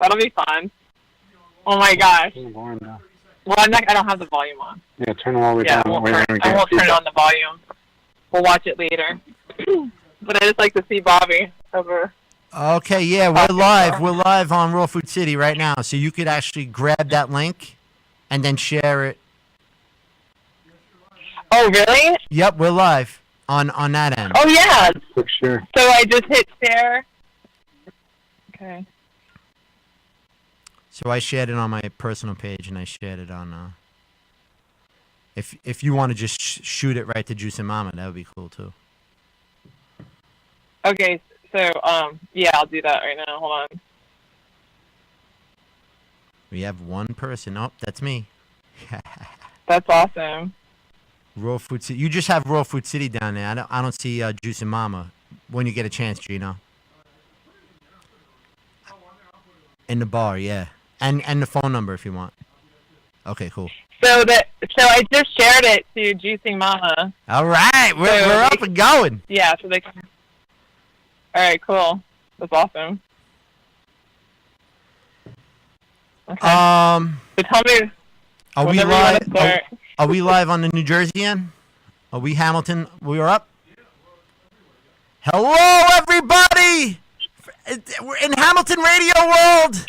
That'll be fun. Oh my gosh. Turn the volume down. Well, I don't have the volume on. Yeah, turn it all the way down. I won't turn on the volume. We'll watch it later. But I just like to see Bobby over. Okay, yeah, we're live. We're live on Raw Food City right now, so you could actually grab that link and then share it. Oh, really? Yep, we're live on that end. Oh, yeah. Quick share. So I just hit share. Okay. So I shared it on my personal page, and I shared it on. If you want to just shoot it right to Juice and Mama, that would be cool too. Okay, so yeah, I'll do that right now. Hold on. We have one person. Oh, that's me. That's awesome. Raw Food City. You just have Raw Food City down there. I don't see Juice and Mama when you get a chance, Gino. In the bar, yeah. And the phone number if you want. Okay, cool. So I just shared it to Juicing Mama. All right, we're up and going. Yeah, so they can. All right, cool. That's awesome. Okay. So tell me. Are we live? Are we live on the New Jersey end? Are we Hamilton? We are up. Hello, everybody! We're in Hamilton Radio World.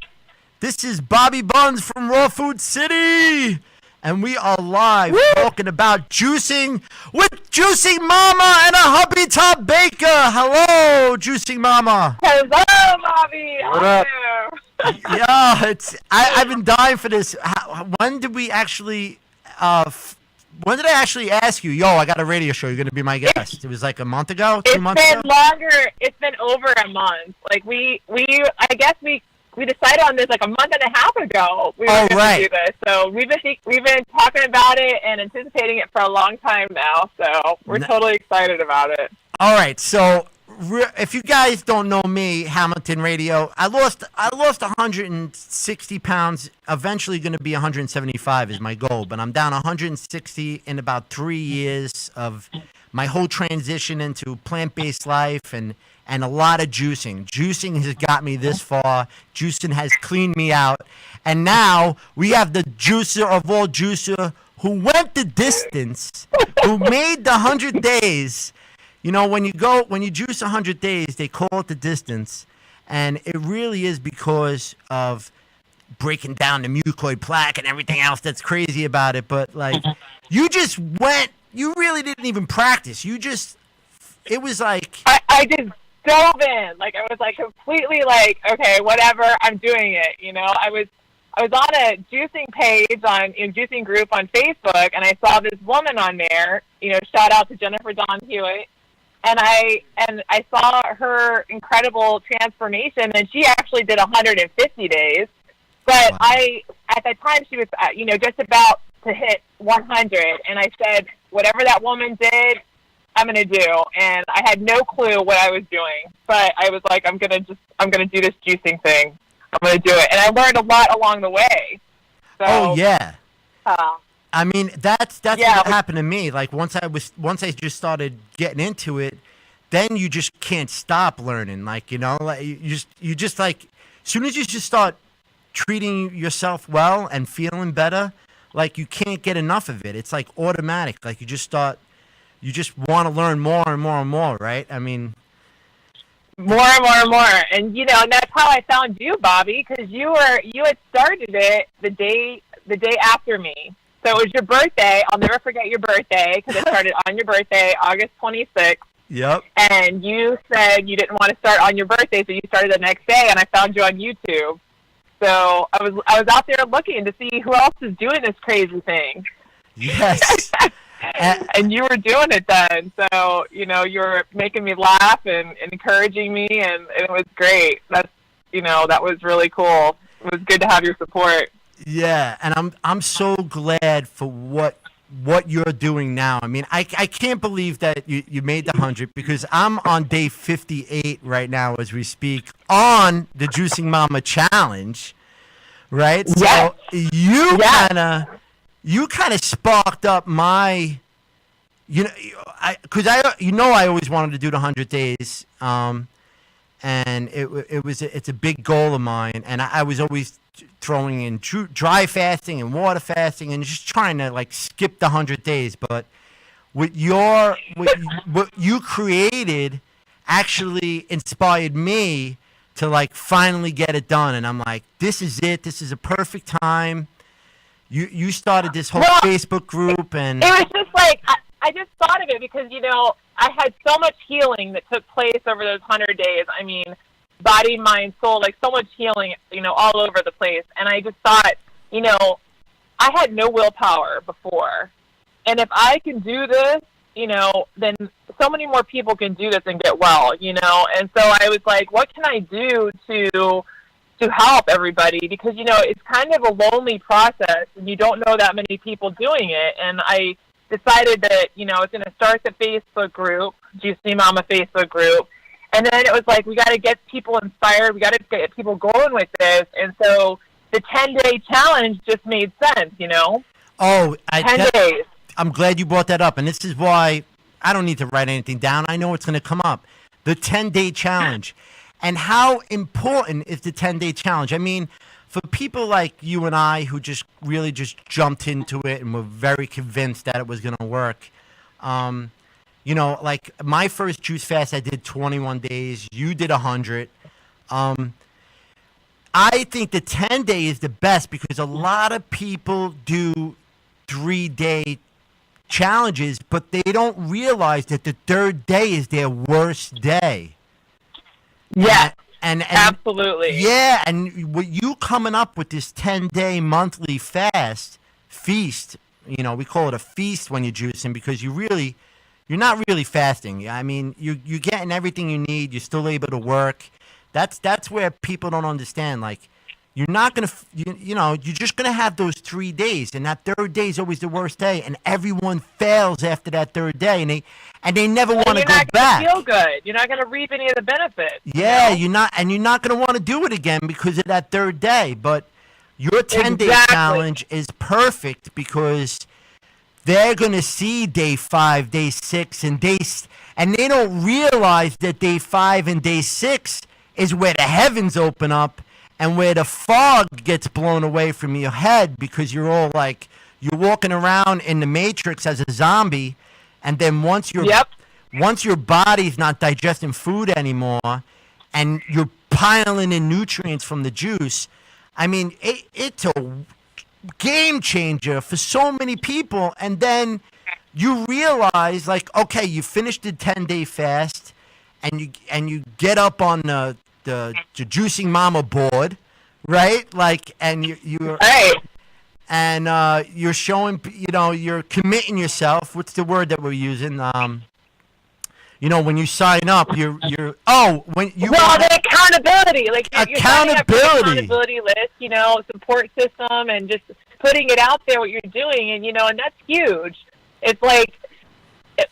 This is Bobby Buns from Raw Food City, and we are live talking about juicing with Juicing Mama and a hubby Top Baker. Hello, Juicing Mama. Hello, Bobby. What up? Yeah, I've been dying for this. When did we actually? When did I actually ask you? Yo, I got a radio show. You're gonna be my guest. It was like a month ago, 2 months ago. It's been longer. It's been over a month. Like I guess we decided on this like a month and a half ago. We were going to do this. So we've been talking about it and anticipating it for a long time now. So we're totally excited about it. All right. So if you guys don't know me, Hamilton Radio, I lost 160 pounds. Eventually going to be 175 is my goal, but I'm down 160 in about 3 years of my whole transition into plant-based life and a lot of juicing. Juicing has got me this far. Juicing has cleaned me out. And now we have the juicer of all juicer who went the distance, who made the 100 days. You know, when you juice 100 days, they call it the distance. And it really is because of breaking down the mucoid plaque and everything else that's crazy about it. But, like, you really didn't even practice. It was like... I just dove in. Like, I was, like, completely, like, okay, whatever, I'm doing it, you know? I was on a juicing page juicing group on Facebook, and I saw this woman on there, you know, shout out to Jennifer Dawn Hewitt, and I saw her incredible transformation, and she actually did 150 days, but wow. At that time, she was, you know, just about to hit 100, and I said, whatever that woman did, I'm going to do. And I had no clue what I was doing, but I was like, I'm going to do this juicing thing. I'm going to do it. And I learned a lot along the way. So, oh yeah. I mean, that's what happened to me. Like once I just started getting into it, then you just can't stop learning. Like, you know, like you just like, as soon as you just start treating yourself well and feeling better, like you can't get enough of it. It's like automatic. Like you just want to learn more and more and more, right? I mean, more and more and more. And you know, and that's how I found you, Bobby, because you had started it the day after me. So it was your birthday. I'll never forget your birthday because it started on your birthday, August 26th. Yep. And you said you didn't want to start on your birthday, so you started the next day, and I found you on YouTube. So I was out there looking to see who else is doing this crazy thing. Yes. And you were doing it then, so you know you were making me laugh and encouraging me, and it was great. That was really cool. It was good to have your support. Yeah, and I'm so glad for what you're doing now. I mean, I can't believe that you made the 100 because I'm on day 58 right now as we speak on the Juicing Mama Challenge, right? Yes. So you kind of sparked up my, I always wanted to do the 100 days, and it's a big goal of mine, and I was always throwing in dry fasting and water fasting and just trying to like skip the 100 days. But what you created actually inspired me to like finally get it done, and I'm like, this is it. This is a perfect time. You started this whole Facebook group, and it was just like I just thought of it because I had so much healing that took place over those 100 days. I mean, body, mind, soul, like so much healing, all over the place. And I just thought, I had no willpower before, and if I can do this, then so many more people can do this and get well, And so I was like, what can I do to help everybody? Because, it's kind of a lonely process and you don't know that many people doing it. And I decided that, I was going to start the Facebook group, Juicy Momma Facebook group. And then it was like, we got to get people inspired. We got to get people going with this. And so the 10-day challenge just made sense, Oh, 10 days. I'm glad you brought that up. And this is why I don't need to write anything down. I know it's going to come up. The 10-day challenge. And how important is the 10-day challenge? I mean, for people like you and I who just really just jumped into it and were very convinced that it was going to work, like my first juice fast, I did 21 days. You did 100. I think the 10-day is the best because a lot of people do 3-day challenges, but they don't realize that the third day is their worst day. Yeah, and absolutely. Yeah, and what you coming up with this 10-day monthly feast, we call it a feast when you're juicing because you're not really fasting. I mean, you're getting everything you need. You're still able to work. That's where people don't understand. Like, you're not gonna, you're just gonna have those 3 days, and that third day is always the worst day, and everyone fails after that third day, and they never want to go back. You're not gonna feel good. You're not gonna reap any of the benefits. Yeah, you're not gonna want to do it again because of that third day. But your 10-day challenge is perfect because they're gonna see day 5, day 6, and they don't realize that day 5 and day 6 is where the heavens open up. And where the fog gets blown away from your head because you're all like, you're walking around in the Matrix as a zombie. And then once your body's not digesting food anymore and you're piling in nutrients from the juice, I mean, it's a game changer for so many people. And then you realize, like, okay, you finished the 10-day fast and you get up on the Juicing Momma board, right? Like, and you're right. And you're showing, you're committing yourself. What's the word that we're using? When you sign up, the accountability, like accountability list, support system, and just putting it out there what you're doing, and that's huge. It's like.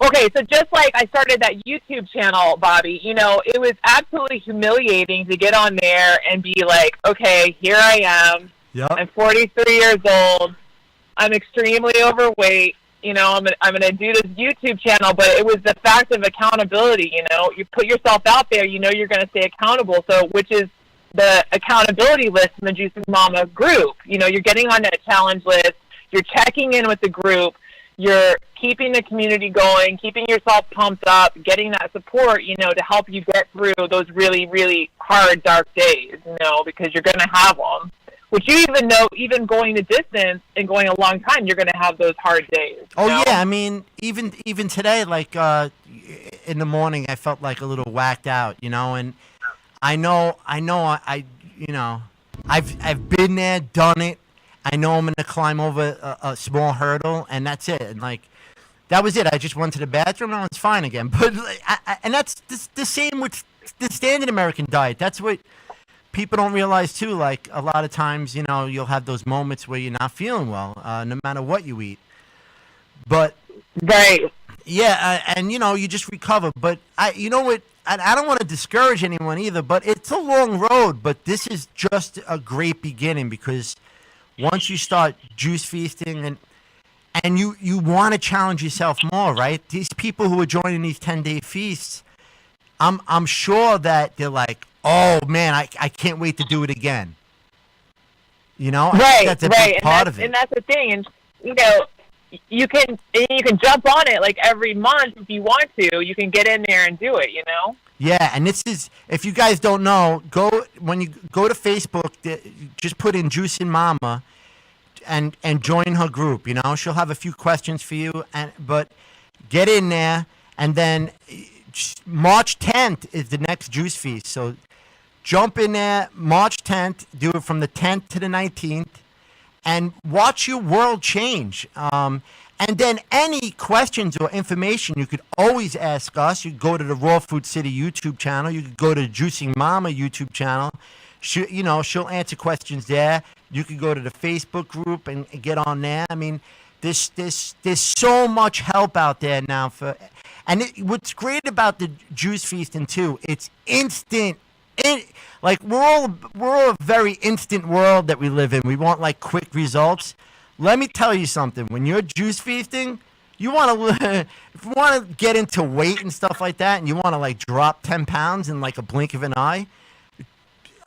Okay, so just like I started that YouTube channel, Bobby, it was absolutely humiliating to get on there and be like, okay, here I am. Yep. I'm 43 years old. I'm extremely overweight. I'm gonna do this YouTube channel, but it was the fact of accountability. You put yourself out there. You're gonna stay accountable. So, which is the accountability list in the Juicing Momma group. You're getting on that challenge list. You're checking in with the group. You're keeping the community going, keeping yourself pumped up, getting that support, to help you get through those really, really hard, dark days, because you're going to have them. Which you even know, even going the distance and going a long time, you're going to have those hard days. Oh, yeah. I mean, even today, like in the morning, I felt like a little whacked out, and I've been there, done it. I know I'm going to climb over a small hurdle, and that's it. And, like, that was it. I just went to the bathroom, and it's fine again. But and that's the same with the standard American diet. That's what people don't realize, too. Like, a lot of times, you'll have those moments where you're not feeling well, no matter what you eat. But, right. Yeah, and, you just recover. But, I don't want to discourage anyone either, but it's a long road. But this is just a great beginning because once you start juice feasting and you want to challenge yourself more, right? These people who are joining these 10-day feasts, I'm sure that they're like, oh man, I can't wait to do it again. I think Right, that's a big right, part of it. and that's the thing, and you can jump on it like every month if you want to. You can get in there and do it. Yeah, and this is, if you guys don't know, when you go to Facebook, just put in Juicing Mama and join her group. She'll have a few questions for you, but get in there, and then March 10th is the next juice feast. So jump in there March 10th. Do it from the 10th to the 19th, and watch your world change. And then any questions or information you could always ask us. You could go to the Raw Food City YouTube channel. You could go to Juicing Mama YouTube channel. She'll answer questions there. You could go to the Facebook group and get on there. I mean, there's so much help out there now what's great about the juice feasting too, it's instant. Like we're all a very instant world that we live in. We want like quick results. Let me tell you something. When you're juice feasting, you want to if you want to get into weight and stuff like that, and you want to like drop 10 pounds in like a blink of an eye.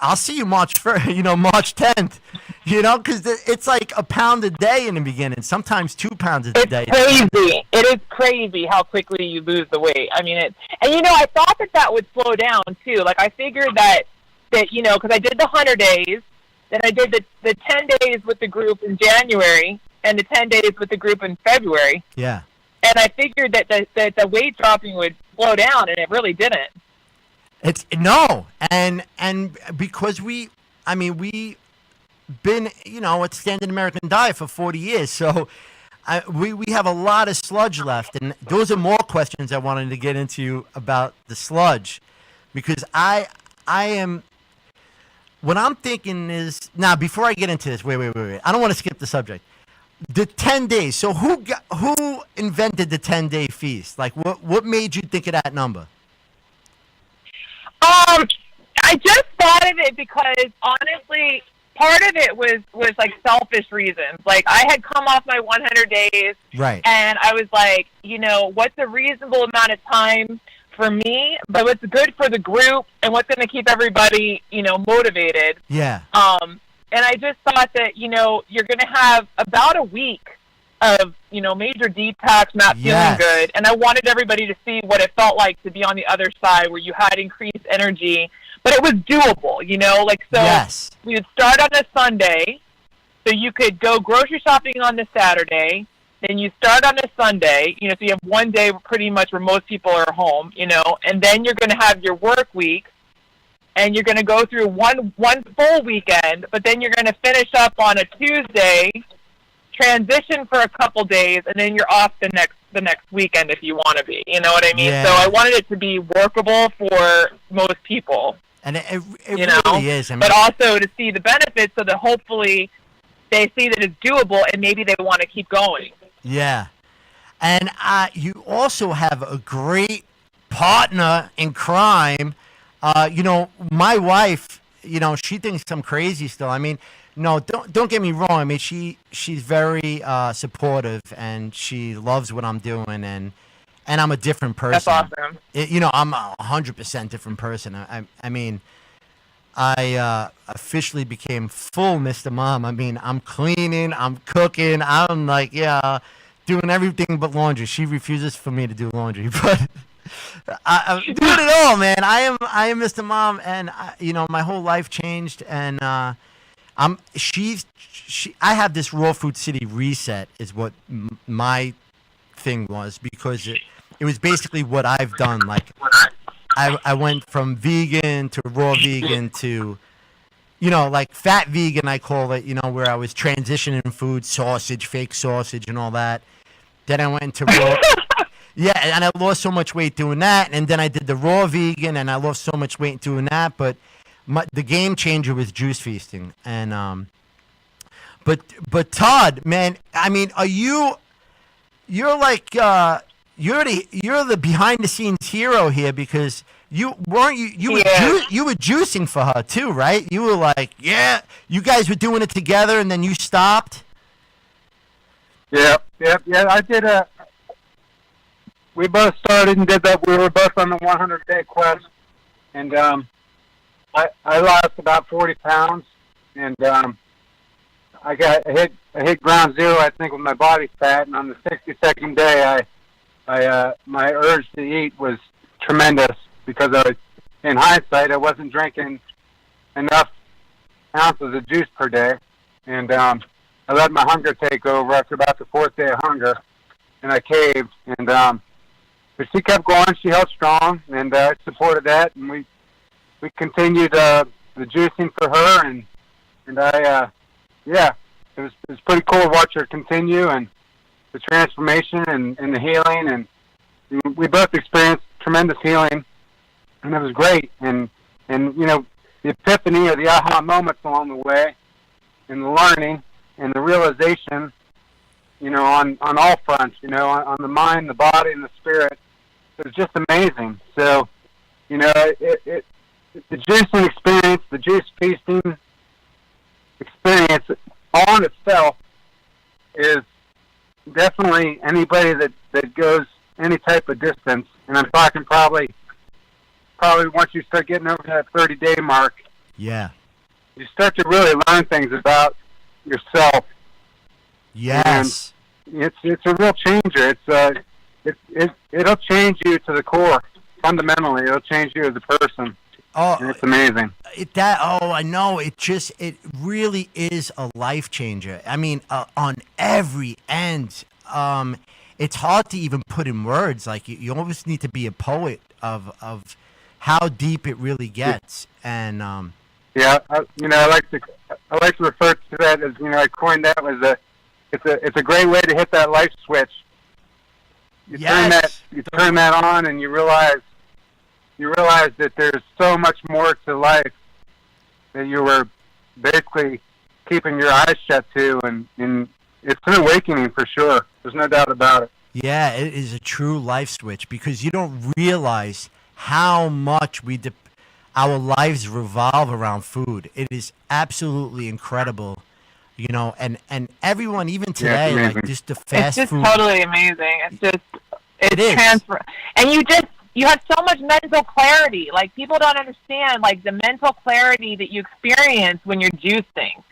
I'll see you March 10th. Because it's like a pound a day in the beginning. Sometimes 2 pounds a day. It's crazy. It is crazy how quickly you lose the weight. I mean, I thought that would slow down too. Like I figured that because I did the 100 days, then I did the 10 days with the group in January, and the 10 days with the group in February. Yeah. And I figured that the weight dropping would slow down, and it really didn't. It's no, and because we've been at Standard American Diet for 40 years, so we have a lot of sludge left, and those are more questions I wanted to get into about the sludge, because I am. What I'm thinking is now. Before I get into this, wait. I don't want to skip the subject. The 10 days. So who invented the 10-day feast? Like what made you think of that number? I just thought of it because honestly, part of it was like selfish reasons. Like I had come off my 100 days, right? And I was like, what's a reasonable amount of time for me, but what's good for the group, and what's going to keep everybody, motivated. Yeah. And I just thought that you're going to have about a week of major detox, not feeling good, and I wanted everybody to see what it felt like to be on the other side where you had increased energy, but it was doable, Yes. We would start on a Sunday, so you could go grocery shopping on the Saturday, then you start on a Sunday, so you have one day pretty much where most people are home, and then you're going to have your work week, and you're going to go through one full weekend, but then you're going to finish up on a Tuesday, transition for a couple days, and then you're off the next weekend if you want to be. You know what I mean? Yeah. So I wanted it to be workable for most people. And it really is. But also to see the benefits so that hopefully they see that it's doable and maybe they want to keep going. Yeah. And you also have a great partner in crime. My wife, she thinks I'm crazy still. I mean, no, don't get me wrong. I mean, she's very supportive, and she loves what I'm doing, and I'm a different person. That's awesome. I'm 100% different person. I mean, I officially became full Mr. Mom. I mean, I'm cleaning, I'm cooking, I'm like, doing everything but laundry. She refuses for me to do laundry, but I'm doing it all, man. I am Mr. Mom, and my whole life changed, and I have this Raw Food City reset is what my thing was, because it was basically what I've done. Like I went from vegan to raw vegan to, like fat vegan, I call it, where I was transitioning food, sausage, fake sausage and all that. Then I went into raw. Yeah, and I lost so much weight doing that. And then I did the raw vegan, and I lost so much weight doing that. But the game changer was juice feasting. And but Todd, man, I mean, you're like you're the behind the scenes hero here, because you were juicing for her too, right? You were like, yeah, you guys were doing it together, and then you stopped. Yeah. I did we both started and did that. We were both on the 100-day quest, and I lost about 40 pounds, and I hit ground zero, I think, with my body fat, and on the 62nd day, my urge to eat was tremendous because in hindsight, I wasn't drinking enough ounces of juice per day, and I let my hunger take over after about the 4th day of hunger, and I caved, and but she kept going. She held strong, and I supported that, and we continued the juicing for her, and yeah, it was pretty cool to watch her continue and the transformation and the healing, and we both experienced tremendous healing, and it was great. And the epiphany or the aha moments along the way, and the learning and the realization, on all fronts, on the mind, the body, and the spirit, it was just amazing. So, the juicing experience, the juice feasting experience on itself is definitely anybody that goes any type of distance, and I'm talking probably once you start getting over that 30-day mark, yeah, you start to really learn things about yourself. Yes, and it's a real changer. It'll change you to the core. Fundamentally, it'll change you as a person. Oh, and it's amazing. I know. It really is a life changer. I mean, on every end. It's hard to even put in words. Like you almost need to be a poet of how deep it really gets. And yeah, I like to refer to that as, I coined that as it's a great way to hit that life switch. You turn that on, and you realize that there's so much more to life that you were basically keeping your eyes shut to, and it's an awakening for sure. There's no doubt about it. Yeah, it is a true life switch, because you don't realize how much our lives revolve around food. It is absolutely incredible, and everyone, even today, like just the fast food. It's just totally amazing. It is. And you have so much mental clarity. Like, people don't understand, like, the mental clarity that you experience when you're juicing.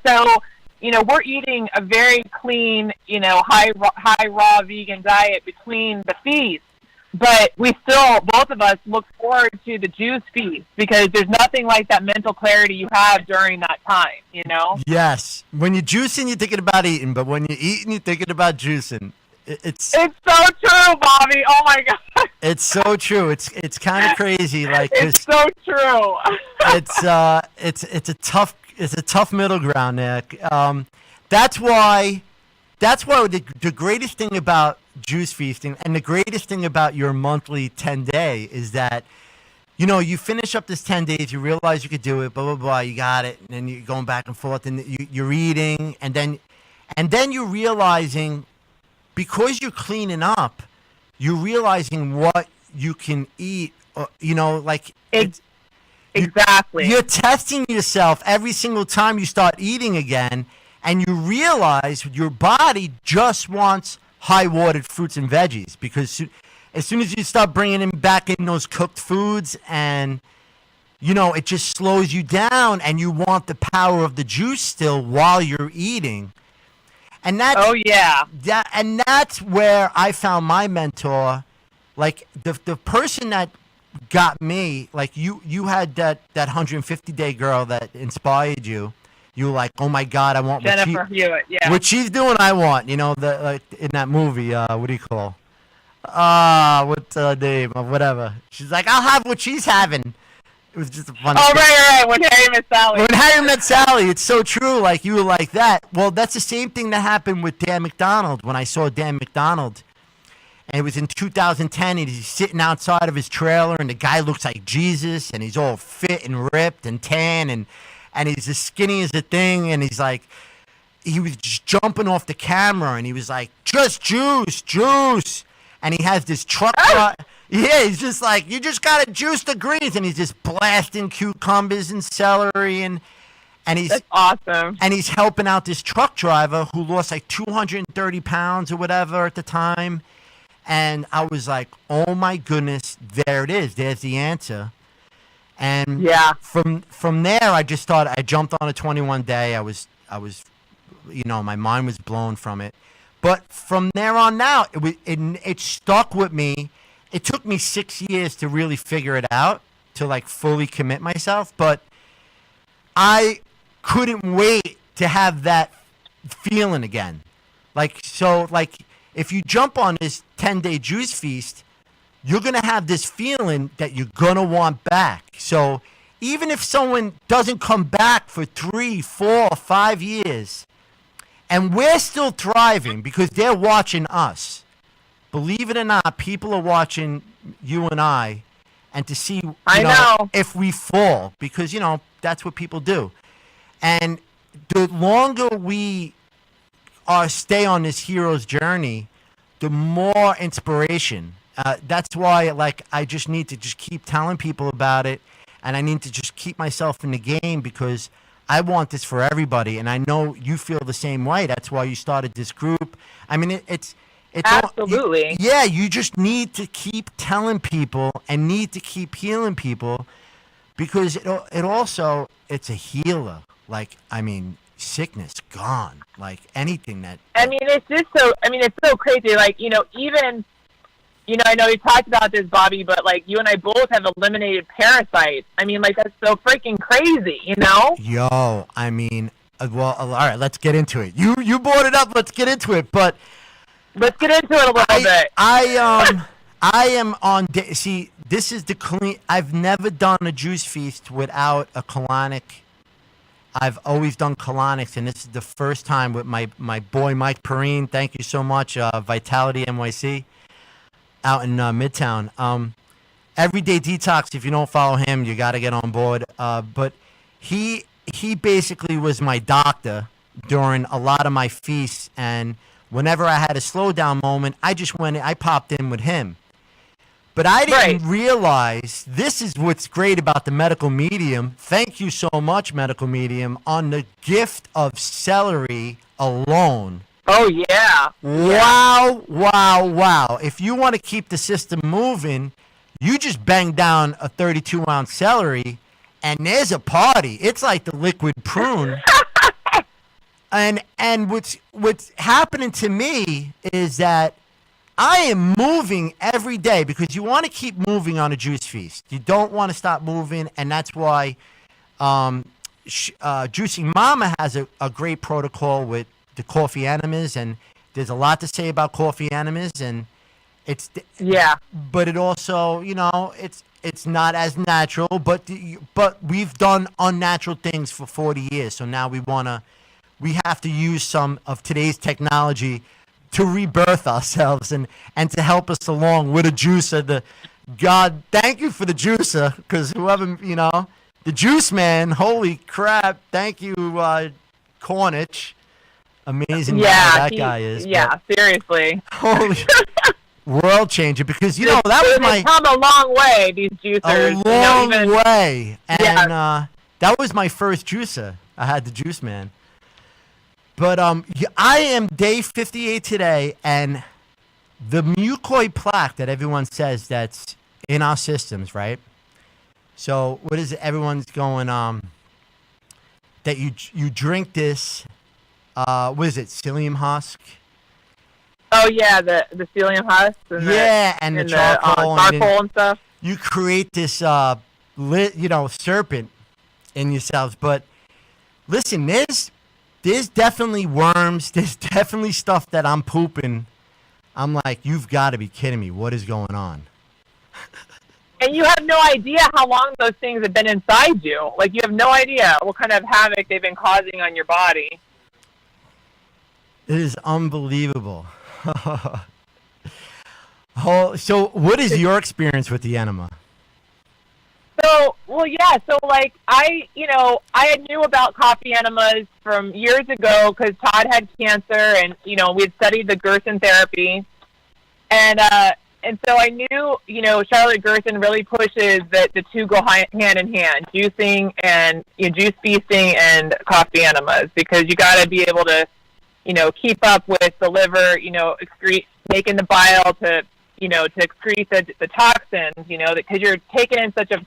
So, we're eating a very clean, high raw vegan diet between the feasts. But we still, both of us, look forward to the juice feast, because there's nothing like that mental clarity you have during that time, Yes. When you're juicing, you're thinking about eating. But when you're eating, you're thinking about juicing. It's so true, Bobby. Oh my God. It's so true. It's kind of crazy. Like, it's so true. it's a tough middle ground, Nick. That's why the greatest thing about juice feasting, and the greatest thing about your monthly 10-day, is that you finish up this 10 days, you realize you could do it, blah blah blah, you got it, and then you're going back and forth, and you're eating, and then you're realizing, because you're cleaning up, you're realizing what you can eat. Exactly. You're testing yourself every single time you start eating again, and you realize your body just wants high-watered fruits and veggies, because as soon as you start bringing back in those cooked foods, and it just slows you down, and you want the power of the juice still while you're eating. And that's that's where I found my mentor. Like, the person that got me, like you had that 150-day girl that inspired you. You were like, oh my God, I want Jennifer Hewitt. Yeah. What she's doing, I want. In that movie, what do you call? What's the name or whatever? She's like, I'll have what she's having. It was just a fun. Oh, right. When Harry Met Sally. When Harry Met Sally, it's so true. Like, you were like that. Well, that's the same thing that happened with Dan McDonald. When I saw Dan McDonald, and it was in 2010, and he's sitting outside of his trailer, and the guy looks like Jesus, and he's all fit and ripped and tan, and he's as skinny as a thing, and he's like, he was just jumping off the camera, and he was like, just juice. And he has this truck. Yeah, he's just like, you just got to juice the greens. And he's just blasting cucumbers and celery. And he's That's awesome. And he's helping out this truck driver who lost like 230 pounds or whatever at the time. And I was like, oh my goodness, there it is. There's the answer. And Yeah. from there, I just started. I jumped on a 21 day. I was, my mind was blown from it. But from there on out, it stuck with me. It took me 6 years to really figure it out, to like fully commit myself. But I couldn't wait to have that feeling again. Like, if you jump on this 10-day juice feast, you're going to have this feeling that you're going to want back. So even if someone doesn't come back for 3, 4, 5 years, and we're still thriving because they're watching us, believe it or not, people are watching you and I, and to see if we fall, because, that's what people do. And the longer we stay on this hero's journey, the more inspiration. That's why, I just need to just keep telling people about it, and I need to just keep myself in the game, because I want this for everybody, and I know you feel the same way. That's why you started this group. I mean, it's absolutely. You just need to keep telling people and need to keep healing people, because it's a healer. Sickness gone. Anything that. It's so crazy. Even. I know you talked about this, Bobby, but you and I both have eliminated parasites. That's so freaking crazy, Yo, all right, let's get into it. You brought it up. Let's get into it. But let's get into it a little bit. I am on. See, this is the clean. I've never done a juice feast without a colonic. I've always done colonics, and this is the first time with my boy Mike Perrine. Thank you so much, Vitality NYC. Out in Midtown. Everyday Detox, if you don't follow him, you got to get on board. But he basically was my doctor during a lot of my feasts. And whenever I had a slowdown moment, I popped in with him. But I didn't realize, this is what's great about the medical medium. Thank you so much, medical medium, on the gift of celery alone. Oh, yeah. Wow. If you want to keep the system moving, you just bang down a 32-ounce celery, and there's a party. It's like the liquid prune. and what's happening to me is that I am moving every day, because you want to keep moving on a juice feast. You don't want to stop moving, and that's why Juicing Momma has a great protocol with the coffee enemas, and there's a lot to say about coffee enemas, and but it also, it's not as natural, but we've done unnatural things for 40 years, so now we have to use some of today's technology to rebirth ourselves and to help us along with a juicer. God, thank you for the juicer, because whoever, the juice man, holy crap, thank you, Cornish. Amazing guy that guy is. Yeah, seriously. Holy world changer, because that was they've come a long way, these juicers. A long way. And that was my first juicer. I had the juice man. But I am day 58 today, and the mucoid plaque that everyone says that's in our systems, right? So what is it? Everyone's going that you drink this. What is it? Psyllium husk? Oh yeah, the psyllium husk. And and the charcoal, and stuff. You create this serpent in yourselves. But listen, there's definitely worms. There's definitely stuff that I'm pooping. I'm like, you've got to be kidding me. What is going on? And you have no idea how long those things have been inside you. You have no idea what kind of havoc they've been causing on your body. It is unbelievable. So what is your experience with the enema? So I knew about coffee enemas from years ago, because Todd had cancer, and we had studied the Gerson therapy, and so I knew Charlotte Gerson really pushes that the two go hand in hand, juicing and juice feasting and coffee enemas, because you got to be able to keep up with the liver, making the bile to to excrete the toxins, because you're taking in such a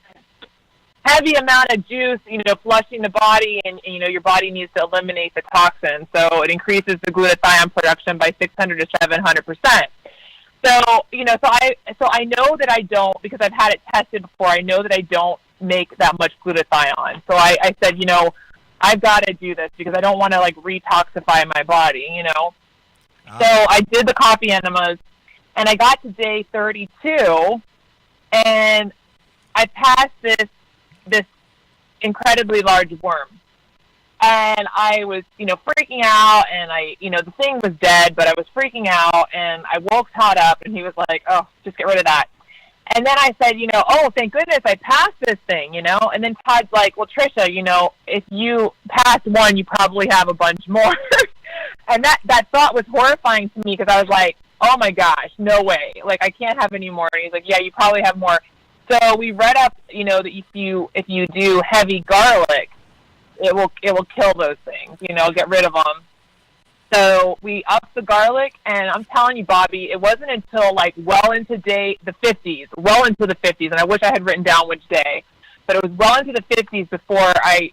heavy amount of juice, flushing the body, and your body needs to eliminate the toxins. So it increases the glutathione production by 600 to 700%. So, so I know that I don't, because I've had it tested before, I know that I don't make that much glutathione. So I said, I've got to do this because I don't want to retoxify my body, So I did the coffee enemas, and I got to day 32, and I passed this incredibly large worm. And I was, freaking out, and the thing was dead, but I was freaking out, and I woke Todd up, and he was like, oh, just get rid of that. And then I said, oh, thank goodness I passed this thing, And then Todd's like, well, Trisha, if you pass one, you probably have a bunch more. And that thought was horrifying to me, because I was like, oh my gosh, no way. I can't have any more. And he's like, yeah, you probably have more. So we read up, that if you do heavy garlic, it will kill those things, get rid of them. So we upped the garlic, and I'm telling you, Bobby, it wasn't until well into the 50s, and I wish I had written down which day, but it was well into the 50s before I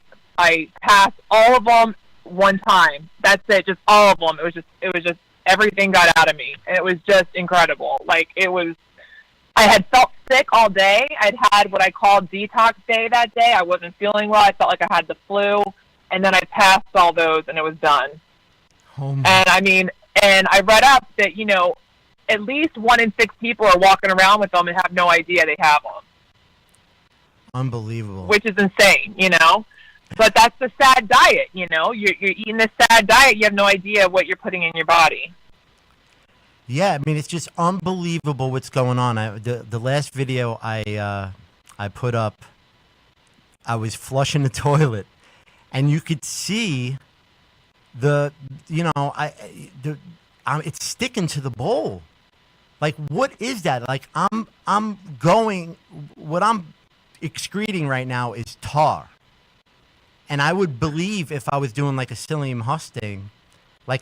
passed all of them one time. That's it, just all of them. It was just everything got out of me, and it was just incredible. I had felt sick all day. I'd had what I called detox day that day. I wasn't feeling well. I felt like I had the flu, and then I passed all those, and it was done. Oh, and I read up that, at least 1 in 6 people are walking around with them and have no idea they have them. Unbelievable. Which is insane, But that's the sad diet, You're eating this sad diet. You have no idea what you're putting in your body. Yeah, it's just unbelievable what's going on. The last video I put up, I was flushing the toilet, and you could see it's sticking to the bowl. What is that? What I'm excreting right now is tar. And I would believe if I was doing a psyllium husk thing,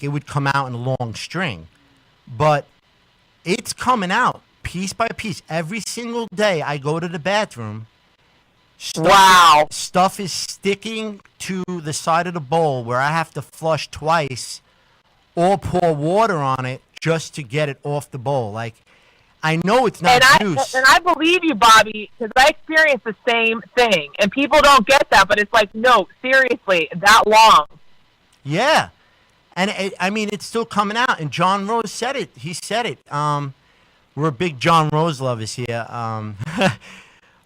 it would come out in a long string. But it's coming out piece by piece. Every single day I go to the bathroom. Stuff is sticking to the side of the bowl where I have to flush twice or pour water on it just to get it off the bowl. I know it's not juice. And I believe you, Bobby, because I experienced the same thing. And people don't get that, but it's no, seriously, that long. Yeah. And it's still coming out. And John Rose said it. He said it. We're big John Rose lovers here.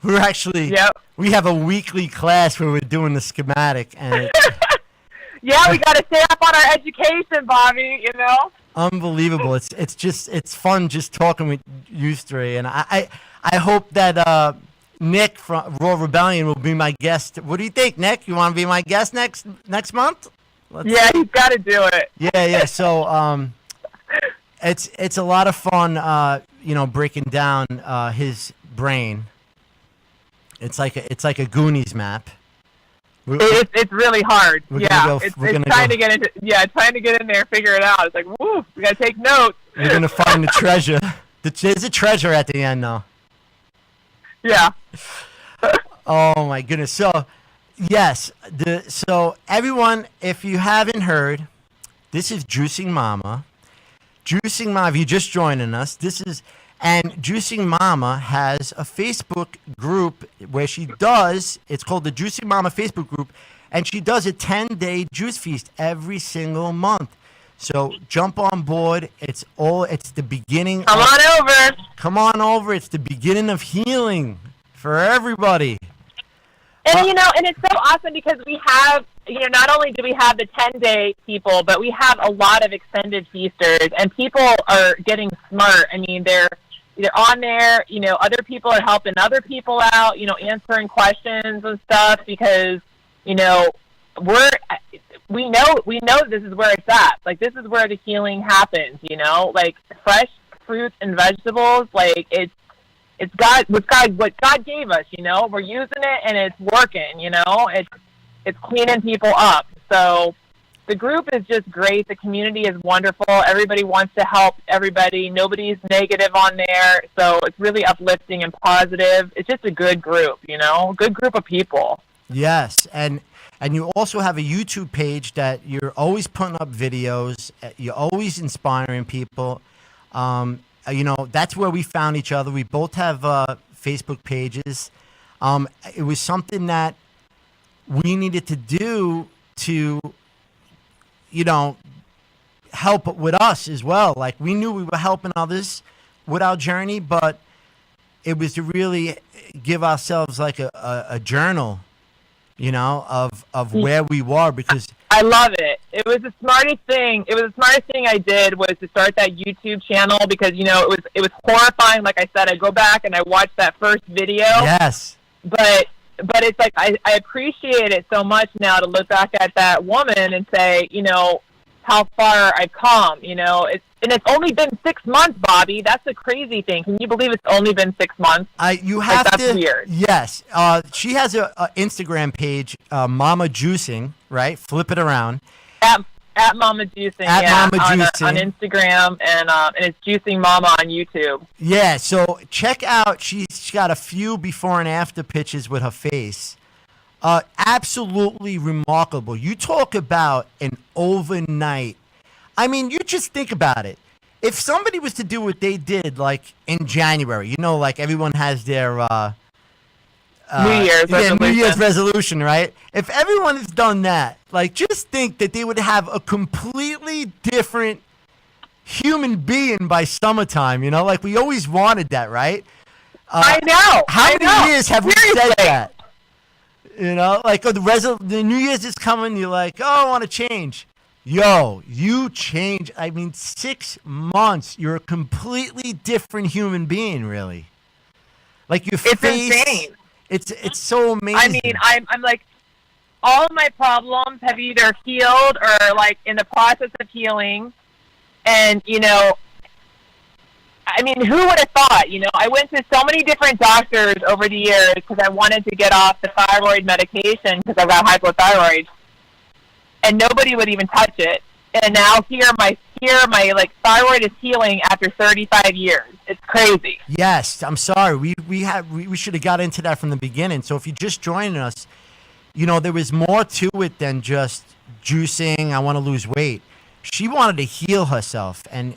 We're actually, we have a weekly class where we're doing the schematic. And yeah, we got to stay up on our education, Bobby, Unbelievable. It's fun just talking with you three. And I hope that Nick from Raw Rebellion will be my guest. What do you think, Nick? You want to be my guest next month? Yeah, he's got to do it. Yeah. So it's a lot of fun, breaking down his brain. It's like a Goonies map. It's really hard. It's trying to get into. Yeah, trying to get in there, figure it out. It's woo, we gotta take notes. We're gonna find the treasure. There's a treasure at the end, though. Yeah. Oh my goodness. So, yes. So everyone, if you haven't heard, this is Juicing Momma. Juicing Momma. If you're just joining us, and Juicing Momma has a Facebook group where she does, it's called the Juicing Momma Facebook group, and she does a 10-day juice feast every single month. So jump on board. It's the beginning. Come on over. Come on over. It's the beginning of healing for everybody. And, and it's so awesome because we have, not only do we have the 10-day people, but we have a lot of extended feasters, and people are getting smart. They're on there, other people are helping other people out, answering questions and stuff because, we know this is where it's at. This is where the healing happens, fresh fruits and vegetables, it's what God gave us, we're using it and it's working, it's cleaning people up. So the group is just great. The community is wonderful. Everybody wants to help everybody. Nobody's negative on there. So it's really uplifting and positive. It's just a good group, you know, good group of people. Yes, and you also have a YouTube page that you're always putting up videos. You're always inspiring people. You know, that's where we found each other. We both have Facebook pages. It was something that we needed to do to, you know, help with us as well. Like, we knew we were helping others with our journey, but it was to really give ourselves like a journal, you know, of where we were, because I love it. It was the smartest thing. It was the smartest thing I did, was to start that YouTube channel, because, you know, it was horrifying. Like I said, I go back and I watch that first video. yes, But it's like I appreciate it so much now to look back at that woman and say, you know, how far I've come. You know, it's only been 6 months, Bobby. That's the crazy thing. Can you believe it's only been 6 months? You have that's to. Weird. Yes, she has a Instagram page, Momma Juicing. Right, flip it around. At Momma Juicing. At yeah, Momma Juicing on Instagram, and it's Juicing Momma on YouTube. Yeah, so check out. She's got a few before and after pictures with her face. Absolutely remarkable. You talk about an overnight. I mean, you just think about it. If somebody was to do what they did, like in January, you know, like everyone has their New Year's resolution. New Year's resolution, right? If everyone has done that, like, just think that they would have a completely different human being by summertime. You know, like, we always wanted that, right? I know. How many years have we said Seriously. that? You know, like, oh, the New Year's is coming. You're like, oh, I want to change. Yo, you change. I mean, 6 months. You're a completely different human being, really. Like, your It's face. insane. It's so amazing. I mean, I'm like, all of my problems have either healed or like in the process of healing. And, you know, I mean, who would have thought? You know, I went to so many different doctors over the years because I wanted to get off the thyroid medication because I got hypothyroid, and nobody would even touch it. And now my like thyroid is healing after 35 years. It's crazy. Yes, I'm sorry. We should have got into that from the beginning. So if you're just joining us, you know, there was more to it than just juicing. I want to lose weight. She wanted to heal herself, and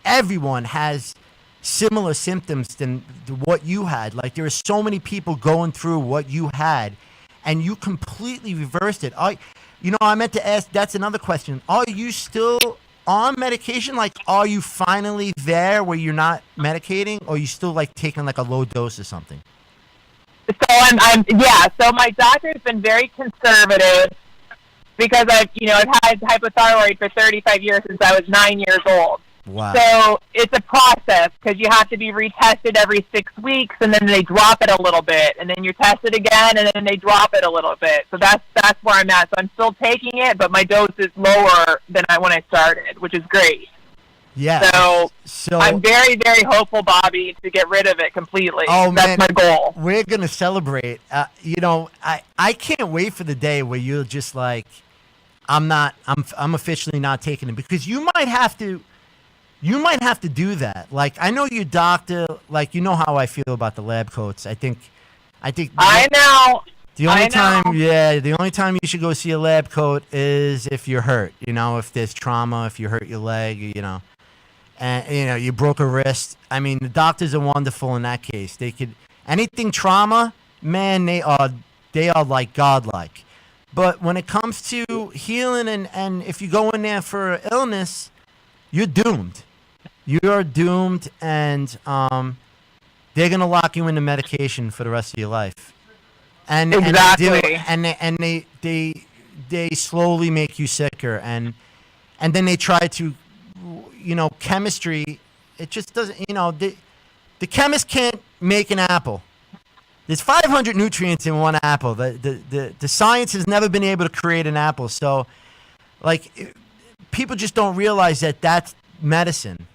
everyone has similar symptoms than what you had. Like, there are so many people going through what you had, and you completely reversed it. I meant to ask, that's another question. Are you still on medication? Like, are you finally there where you're not medicating, or are you still like taking like a low dose or something? So my doctor's been very conservative because I've had hypothyroid for 35 years since I was 9 years old. Wow. So it's a process because you have to be retested every 6 weeks, and then they drop it a little bit, and then you're tested again, and then they drop it a little bit. So that's where I'm at. So I'm still taking it, but my dose is lower than when I started, which is great. Yeah. So I'm very, very hopeful, Bobby, to get rid of it completely. Oh, that's man, my goal. We're gonna celebrate. I can't wait for the day where you're just like, I'm officially not taking it, because you might have to do that. Like, I know your doctor, like, you know how I feel about the lab coats. I think. I know. The only time you should go see a lab coat is if you're hurt. You know, if there's trauma, if you hurt your leg, you know, and you broke a wrist. I mean, the doctors are wonderful in that case. They could anything trauma, man. They are like godlike. But when it comes to healing and if you go in there for illness, you're doomed. You're doomed, and they're gonna lock you into medication for the rest of your life. And exactly. And they slowly make you sicker, and then they try to, chemistry. It just doesn't. The chemist can't make an apple. There's 500 nutrients in one apple. The science has never been able to create an apple. So, like, people just don't realize that that's medicine.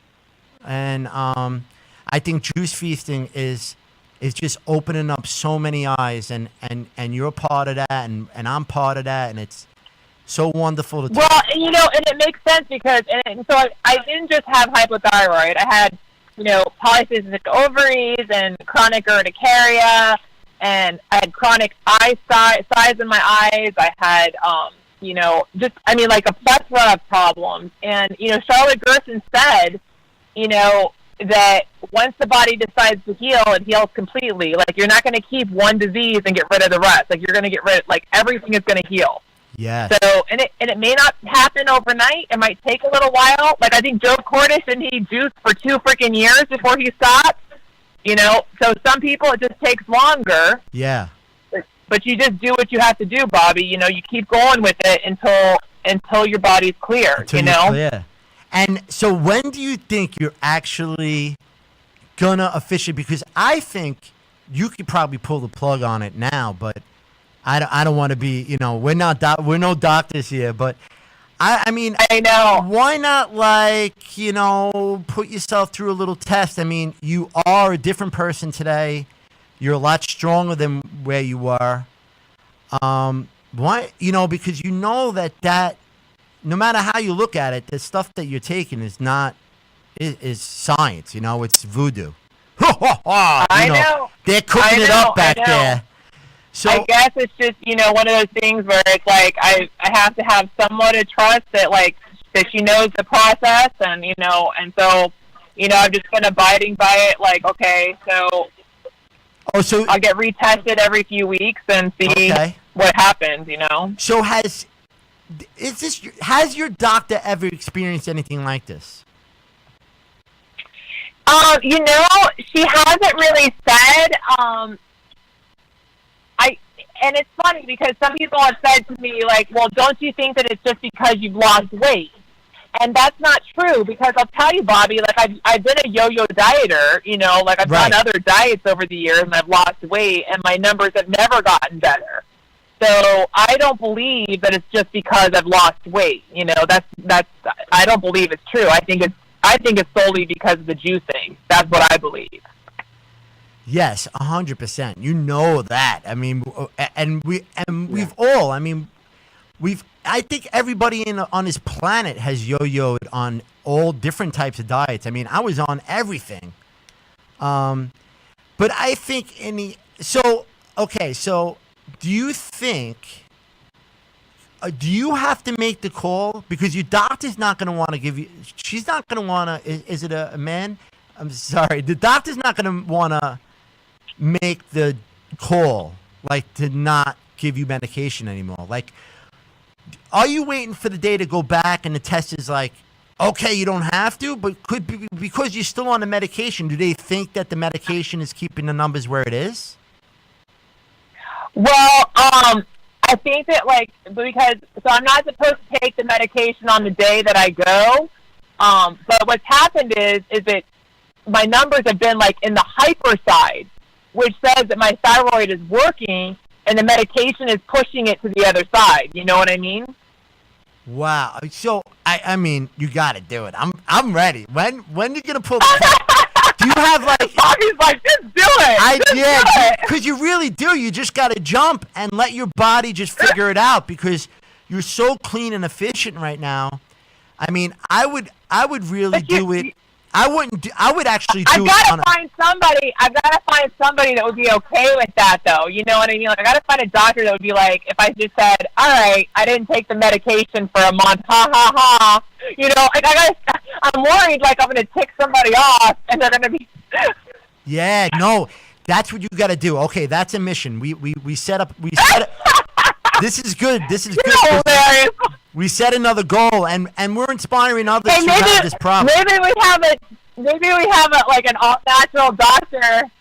And I think juice feasting is just opening up so many eyes, and you're a part of that, and I'm part of that, and So wonderful to talk. Well, and it makes sense because, and so I didn't just have hypothyroid. I had, polycystic ovaries and chronic urticaria, and I had chronic size in my eyes. I had, like a plethora of problems. And, Charlotte Gerson said, that once the body decides to heal, it heals completely. Like, you're not going to keep one disease and get rid of the rest. Like, you're going to get rid of, everything is going to heal. Yeah. So, and it may not happen overnight. It might take a little while. Like, I think Joe Cornish, didn't he juice for 2 freaking years before he stopped? So some people, it just takes longer. Yeah. But you just do what you have to do, Bobby. You keep going with it until your body's clear, Until you're clear. And so when do you think you're actually going to officially, because I think you could probably pull the plug on it now, but I don't want to be, we're no doctors here, but I mean, I know. Why not, put yourself through a little test? I mean, you are a different person today. You're a lot stronger than where you were. Why? Because that no matter how you look at it, the stuff that you're taking is is science. It's voodoo. I know. They're cooking it up back there. So I guess it's just, one of those things where it's like I have to have someone to trust that that she knows the process, and and so I've just been abiding by it. Okay, so I'll get retested every few weeks and see what happens. So has your doctor ever experienced anything like this? She hasn't really said. And it's funny because some people have said to me, well, don't you think that it's just because you've lost weight? And that's not true, because I'll tell you, Bobby, I've been a yo-yo dieter, I've done other diets over the years, and I've lost weight, and my numbers have never gotten better. So I don't believe that it's just because I've lost weight. That's I don't believe it's true. I think it's solely because of the juicing. That's what I believe. Yes, 100%. You know that. I mean, we've all. I mean, I think everybody on this planet has yo-yoed on all different types of diets. I mean, I was on everything. But I think so do you think? Do you have to make the call, because your doctor's not going to want to give you? She's not going to want to. Is it a man? I'm sorry. The doctor's not going to want to make the call, to not give you medication anymore. Are you waiting for the day to go back and the test is okay, you don't have to, but could be because you're still on the medication? Do they think that the medication is keeping the numbers where it is? Well, I think that so I'm not supposed to take the medication on the day that I go. But what's happened is that my numbers have been in the hyper side, which says that my thyroid is working and the medication is pushing it to the other side. You know what I mean? Wow. So I mean, you got to do it. I'm ready. When you gonna pull the do you have Bobby's just do it. Because you really do. You just got to jump and let your body just figure it out, because you're so clean and efficient right now. I mean, I would really do it. I would actually do it. I've got to find somebody that would be okay with that, though. You know what I mean? I got to find a doctor that would be if I just said, all right, I didn't take the medication for a month, ha, ha, ha. I'm worried, I'm going to tick somebody off, and they're going to be... Yeah, no, that's what you got to do. Okay, that's a mission. We set up... This is good. Hilarious. We set another goal, and we're inspiring others to have this problem. Maybe we have an all-natural doctor.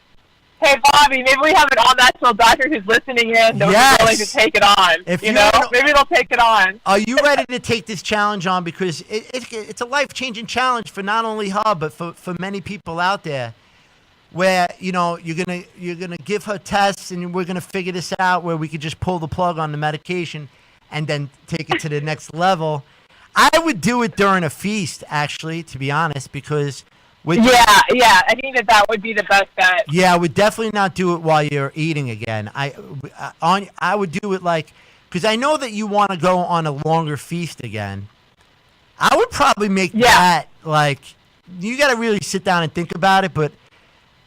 Hey, Bobby, maybe we have an all-natural doctor who's listening in that would be willing to take it on. Maybe they'll take it on. Are you ready to take this challenge on? Because it's a life-changing challenge for not only her, but for many people out there, where you're gonna give her tests, and we're gonna figure this out, where we could just pull the plug on the medication and then take it to the next level. I would do it during a feast, actually, to be honest, because I think that would be the best bet. Yeah, I would definitely not do it while you're eating again. I would do it because because I know that you want to go on a longer feast again. I would probably make that, like, you got to really sit down and think about it, but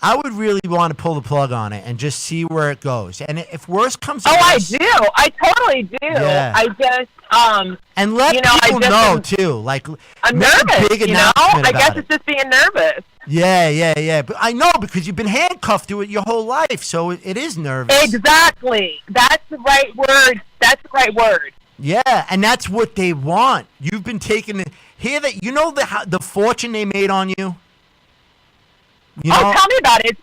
I would really want to pull the plug on it and just see where it goes. And if worse comes to worse, I do. I totally do. Yeah. I just, and let people know, too. Like, I'm make nervous, a big announcement I guess about it's just being nervous. Yeah. But I know, because you've been handcuffed to it your whole life, so it is nervous. Exactly. That's the right word. That's the right word. Yeah, and that's what they want. You've been taking hear that you know the fortune they made on you. You know? Tell me about it.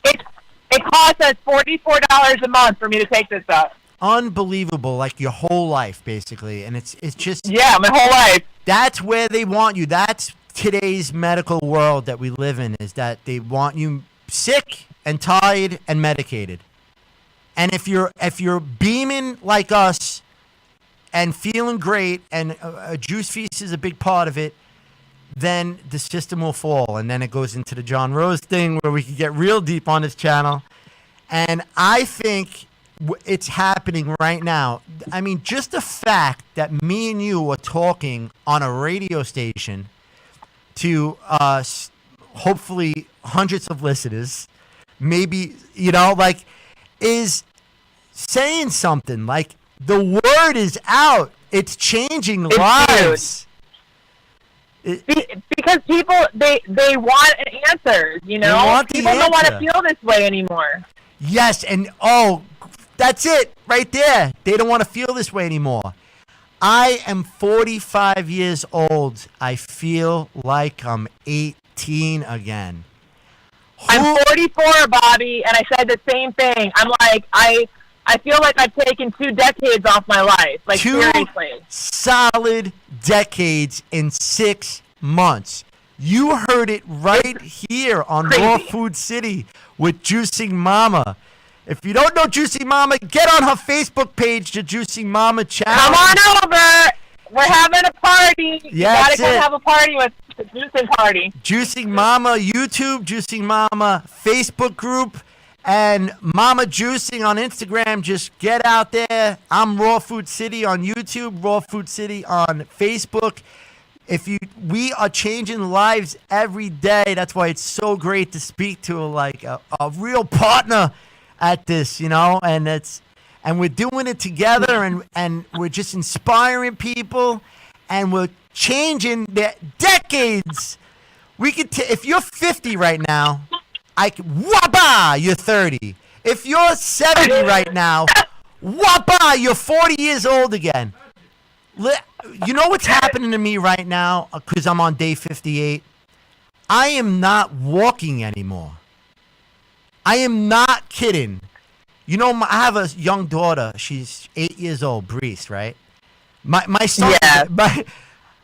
It costs us $44 a month for me to take this up. Unbelievable, like your whole life basically, and it's just my whole life. That's where they want you. That's today's medical world that we live in, is that they want you sick and tired and medicated. And if you're beaming like us and feeling great, and a juice feast is a big part of it, then the system will fall. And then it goes into the John Rose thing where we can get real deep on this channel. And I think it's happening right now. I mean, just the fact that me and you are talking on a radio station to hopefully hundreds of listeners, maybe, is saying something. Like, the word is out. It's changing lives. Because people, they want answers, people don't want to feel this way anymore. Yes, and that's it right there. They don't want to feel this way anymore. I am 45 years old. I feel like I'm 18 again. I'm 44, Bobby, and I said the same thing. I'm like, I feel like I've taken 2 decades off my life. Like, 2 seriously. solid decades in 6 months. You heard it right here on Raw Food City with Juicing Momma. If you don't know Juicing Momma, get on her Facebook page, the Juicing Momma channel. Come on over. We're having a party. Yeah, you gotta come have a party with the Juicing Party. Juicing Momma YouTube, Juicing Momma Facebook group, and Momma Juicing on Instagram. Just get out there. I'm Raw Food City on YouTube, Raw Food City on Facebook. We are changing lives every day. That's why it's so great to speak to a real partner at this, and we're doing it together, and we're just inspiring people, and we're changing their decades. We could if you're 50 right now, you're 30. If you're 70 right now, you're 40 years old again. You know what's happening to me right now? Because I'm on day 58. I am not walking anymore. I am not kidding. I have a young daughter. She's 8 years old, Brees, right? My son,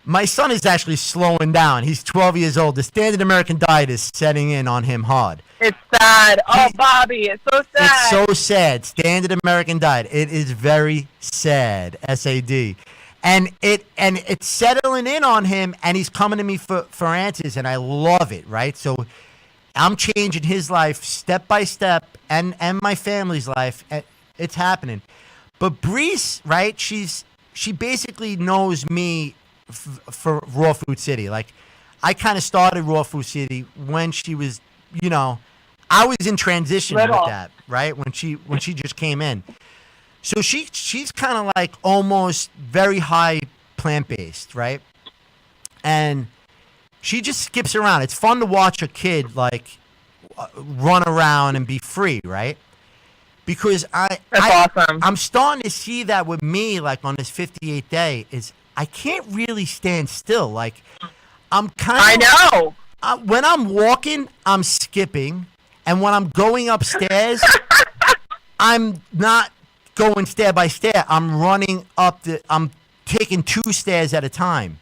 my son is actually slowing down. He's 12 years old. The standard American diet is setting in on him hard. It's sad. Bobby, it's so sad. It's so sad. Standard American diet. It is very sad. SAD. And it's settling in on him, and he's coming to me for answers, and I love it, right? So I'm changing his life step by step, and my family's life. It's happening. But Brees, right? She basically knows me for Raw Food City. Like, I kind of started Raw Food City when she was, I was in transition with that, right? When she just came in. So she's kind of like almost very high plant-based, right? And she just skips around. It's fun to watch a kid run around and be free, right? Because That's awesome. I'm starting to see that with me, like on this 58th day, is I can't really stand still. Like, I'm kind of. I know. When I'm walking, I'm skipping, and when I'm going upstairs, I'm not going stair by stair. I'm running I'm taking 2 stairs at a time.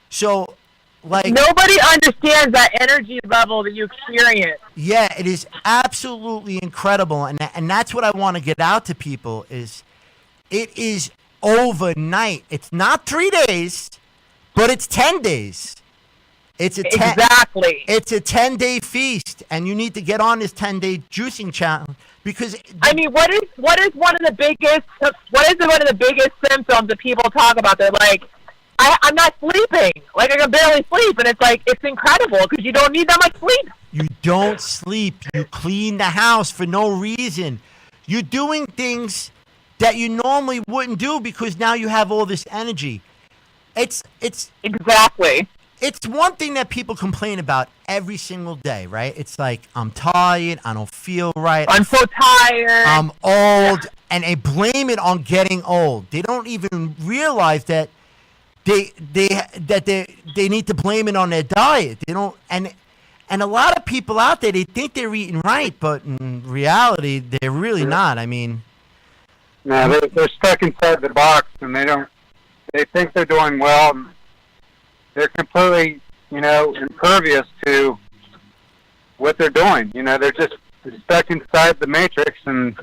So, like, nobody understands that energy level that you experience. Yeah, it is absolutely incredible, and that's what I want to get out to people is it is overnight. It's not 3 days, but it's 10 days. It's a exactly. It's a 10-day feast, and you need to get on this 10-day juicing Because I mean, what is one of the biggest symptoms that people talk about? They're like, I'm not sleeping. Like, I can barely sleep, and it's like, it's incredible because you don't need that much sleep. you don't sleep. You clean the house for no reason. You're doing things that you normally wouldn't do because now you have all this energy. It's Exactly. It's one thing that people complain about every single day, right? It's like, I'm tired, I don't feel right, I'm so tired. I'm old, and they blame it on getting old. They don't even realize that they need to blame it on their diet. They don't, and a lot of people out there, they think they're eating right, but in reality, they're really not. I mean, no, they're stuck inside the box, and they think they're doing well. And they're completely, impervious to what they're doing. They're just stuck inside the matrix, and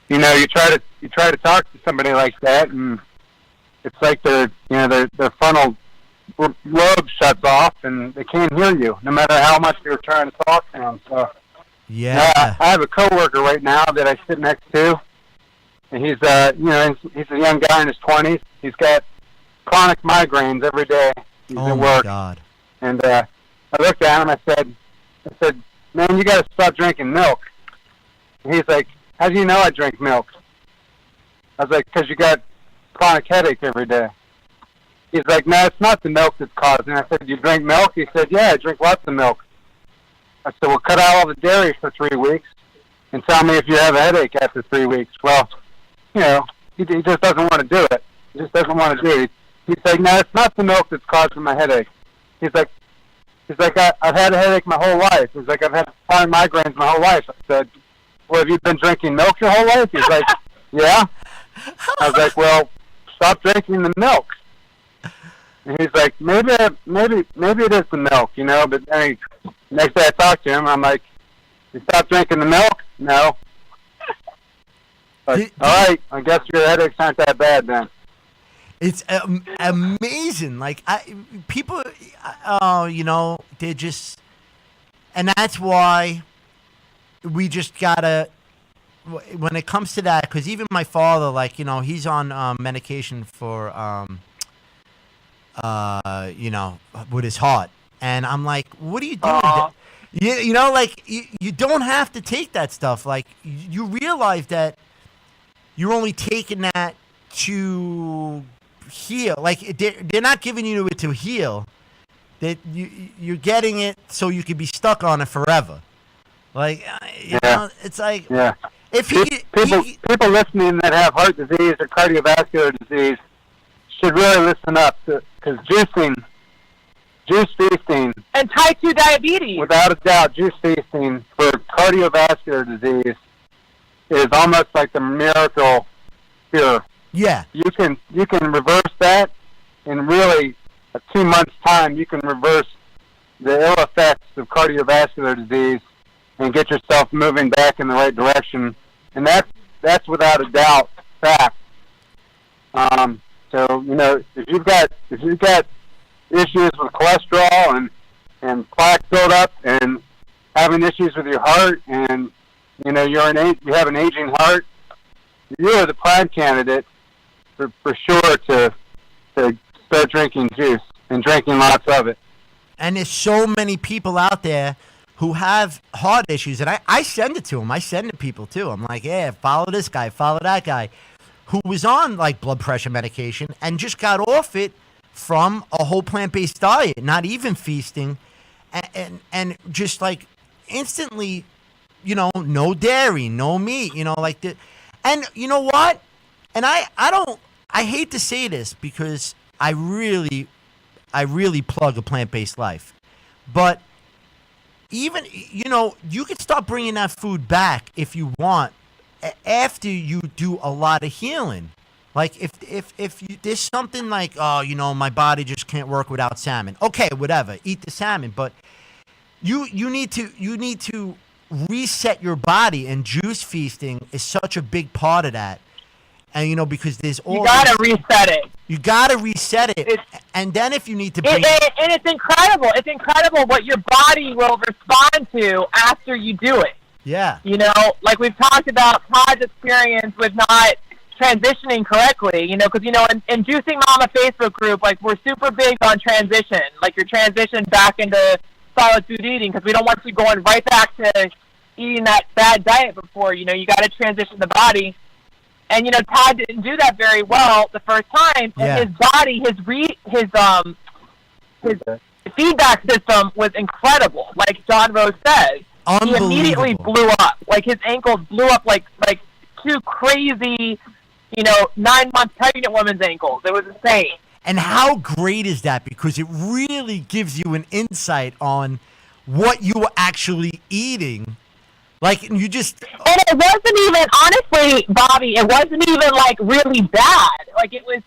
you try to talk to somebody like that, and it's like their frontal lobe shuts off, and they can't hear you, no matter how much you're trying to talk to them. So, yeah. I have a coworker right now that I sit next to, and he's he's a young guy in his 20s. He's got chronic migraines every day. He's Oh at my work. God. And I looked at him. I said, man, you got to stop drinking milk. And he's like, how do you know I drink milk? I was like, because you got chronic headache every day. He's like, no, it's not the milk that's causing it. I said, you drink milk? He said, yeah, I drink lots of milk. I said, well, cut out all the dairy for 3 weeks and tell me if you have a headache after 3 weeks. Well, he just doesn't want to do it. He just doesn't want to do it. He's like, no, it's not the milk that's causing my headache. He's like, I've had a headache my whole life. He's like, I've had chronic migraines my whole life. I said, well, have you been drinking milk your whole life? He's like, yeah. I was like, well, stop drinking the milk. And he's like, maybe it is the milk, But next day I talked to him, I'm like, you stop drinking the milk? No. Like, all right, I guess your headaches aren't that bad then. It's amazing. Like, people, they're just, and that's why we just gotta, when it comes to that, because even my father, like, he's on medication for, with his heart. And I'm like, what are you doing? You don't have to take that stuff. Like, you realize that you're only taking that to heal. Like, they're not giving you it to heal. That you're getting it so you could be stuck on it forever. Like, it's like, if people listening that have heart disease or cardiovascular disease should really listen up, because juice feasting, and type 2 diabetes, without a doubt, juice feasting for cardiovascular disease is almost like the miracle cure. Yeah. You can reverse that in really 2 months' time. You can reverse the ill effects of cardiovascular disease and get yourself moving back in the right direction. And that's without a doubt fact. So if you've got issues with cholesterol and plaque buildup and having issues with your heart, and you have an aging heart, you're the prime candidate for sure to start drinking juice and drinking lots of it. And there's so many people out there who have heart issues, and I send it to them. I send it to people too. I'm like, yeah, follow this guy, follow that guy, who was on like blood pressure medication and just got off it from a whole plant-based diet, not even feasting, and just like instantly, no dairy, no meat, like the, and you know what? And I hate to say this because I really plug a plant-based life, but even, you could start bringing that food back if you want after you do a lot of healing. Like if there's something like, oh, my body just can't work without salmon. Okay, whatever, eat the salmon, but you need to reset your body, and juice feasting is such a big part of that. And because there's all, you gotta reset it. You gotta reset it, and then if you need to bring, and it's incredible. It's incredible what your body will respond to after you do it. Yeah. You know, like we've talked about Todd's experience with not transitioning correctly, you know, because, you know, in Juicing Mama Facebook group, like, we're super big on transition, like your transition back into solid food eating, because we don't want you going right back to eating that bad diet before. You know, you got to transition the body. And, you know, Todd didn't do that very well the first time. Yeah. And his body, his feedback system was incredible, like John Rose says. He immediately blew up. Like, his ankles blew up like two crazy, you know, 9-month pregnant woman's ankles. It was insane. And how great is that? Because it really gives you an insight on what you were actually eating. Like, you just... And it wasn't even, honestly, Bobby, it wasn't even, like, really bad. Like, it was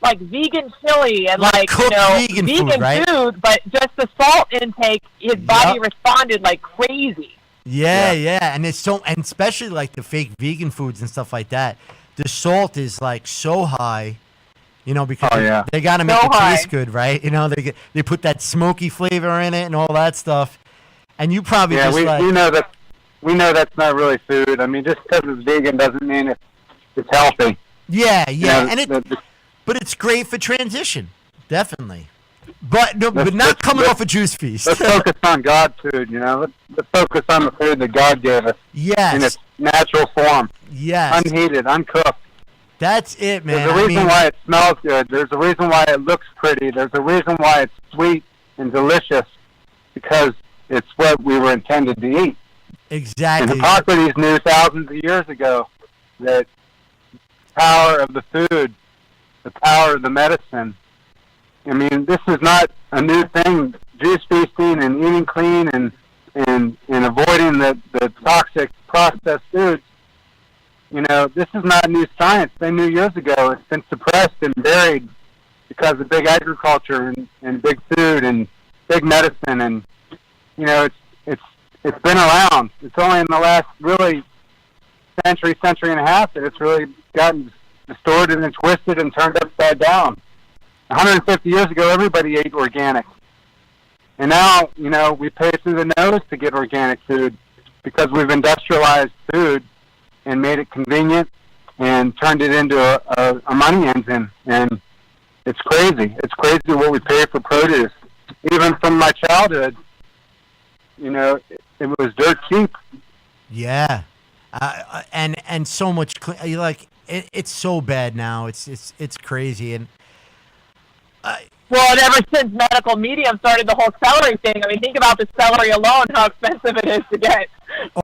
like vegan chili and, like you know, vegan food, right? food, but just the salt intake, his body responded like crazy. Yeah. And it's so, and especially like the fake vegan foods and stuff like that, the salt is like so high, you know, because they got to make it taste good, right? You know, they put that smoky flavor in it and all that stuff. And you probably we know that's not really food. I mean, just because it's vegan doesn't mean it's healthy. Yeah, you know, and but it's great for transition, definitely. But not coming off a juice feast. Let's focus on God food, you know. Let's focus on the food that God gave us. Yes. In its natural form. Yes. Unheated, uncooked. That's it, man. There's a reason why it smells good. There's a reason why it looks pretty. There's a reason why it's sweet and delicious, because it's what we were intended to eat. Exactly. And Hippocrates knew thousands of years ago that the power of the food, the power of the medicine. I mean, this is not a new thing. Juice feasting and eating clean and avoiding the toxic processed foods. You know, this is not new science. They knew years ago. It's been suppressed and buried because of big agriculture and big food and big medicine. And, you know, it's been around. It's only in the last really century and a half that it's really gotten distorted and twisted and turned upside down. 150 years ago, everybody ate organic. And now, you know, we pay through the nose to get organic food because we've industrialized food and made it convenient and turned it into a money engine. And it's crazy. It's crazy what we pay for produce. Even from my childhood, you know, it was dirt cheap. Yeah. And so much, like, it's so bad now. It's crazy. And well, and ever since medical medium started the whole celery thing, I mean, think about the celery alone, how expensive it is to get.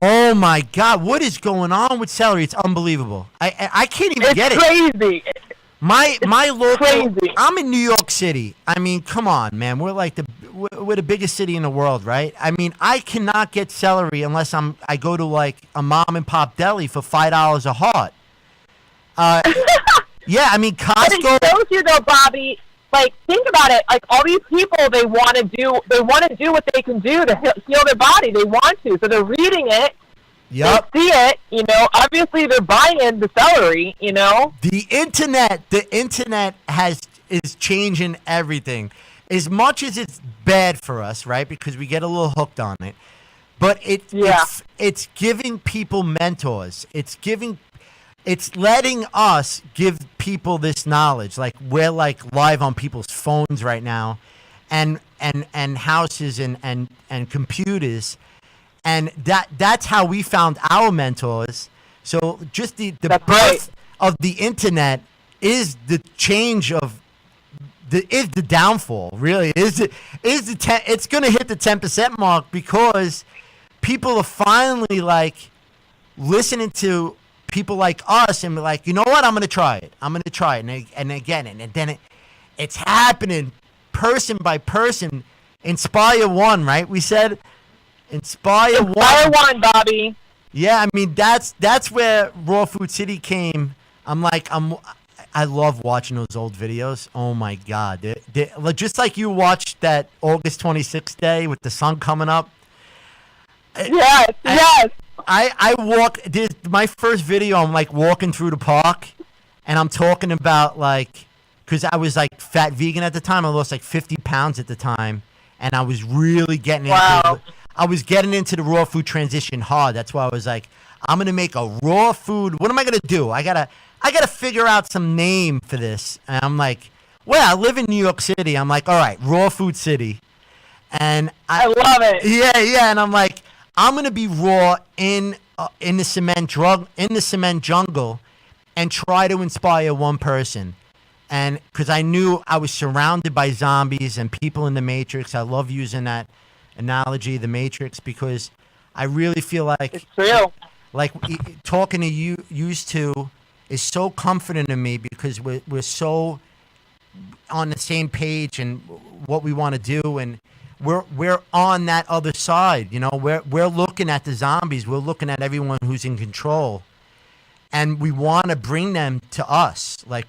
Oh my God, what is going on with celery? It's unbelievable. I can't even get it. It's crazy. My local. Crazy. I'm in New York City. I mean, come on, man. We're like we're the biggest city in the world, right? I mean, I cannot get celery unless I go to like a mom and pop deli for $5 a heart. Yeah, I mean, Costco. But it shows you though, Bobby. Like, think about it. Like, all these people, they want to do what they can do to heal their body. They want to, so they're reading it. Yep. They see it. You know, obviously they're buying the celery. You know, the internet is changing everything. As much as it's bad for us, right? Because we get a little hooked on it, but it's giving people mentors. It's letting us give people this knowledge. Like, we're like live on people's phones right now, and houses and computers, and that's how we found our mentors. So just the birth of the internet is the change of is the downfall. Really, it's going to hit the 10% mark because people are finally like listening to people like us and be like, you know what, I'm going to try it. And again, and then it's happening person by person. Inspire one, right? We said Inspire one, Bobby. Yeah, I mean, that's where Raw Food City came. I love watching those old videos. Oh my God. They're just like you watched that August 26th day with the sun coming up. Yes. I walk. My first video. I'm like walking through the park, and I'm talking about like, because I was like fat vegan at the time. I lost like 50 pounds at the time, and I was really getting into. I was getting into the raw food transition hard. That's why I was like, I'm gonna make a raw food. What am I gonna do? I gotta figure out some name for this. And I'm like, well, I live in New York City. I'm like, all right, raw food city. And I love it. Yeah. And I'm like, I'm gonna be raw in the cement jungle, and try to inspire one person. And because I knew I was surrounded by zombies and people in the Matrix. I love using that analogy, the Matrix, because I really feel like It's true. like talking to you used to is so comforting to me, because we're so on the same page and what we want to do, and we're on that other side. You know, we're looking at the zombies, we're looking at everyone who's in control, and we want to bring them to us. Like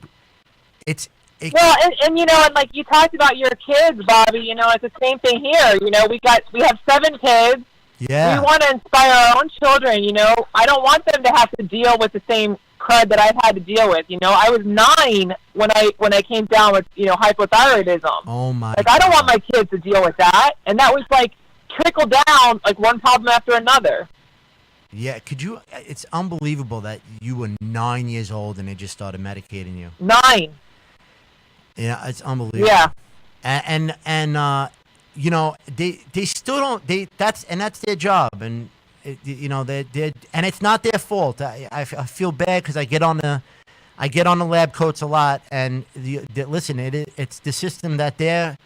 Well, and you know, and like you talked about your kids, Bobby. You know, it's the same thing here. You know, we have 7 kids. Yeah. We want to inspire our own children. You know, I don't want them to have to deal with the same crud that I've had to deal with. You know, I was 9 when I came down with, you know, hypothyroidism. Oh my. Like, I don't want my kids to deal with that. And that was like trickle down, like one problem after another. Yeah, it's unbelievable that you were 9 years old and they just started medicating you. 9. Yeah, it's unbelievable. Yeah. And you know, they still don't, that's their job. And you know, they and it's not their fault. I feel bad because I get on the lab coats a lot, and listen, it's the system that they're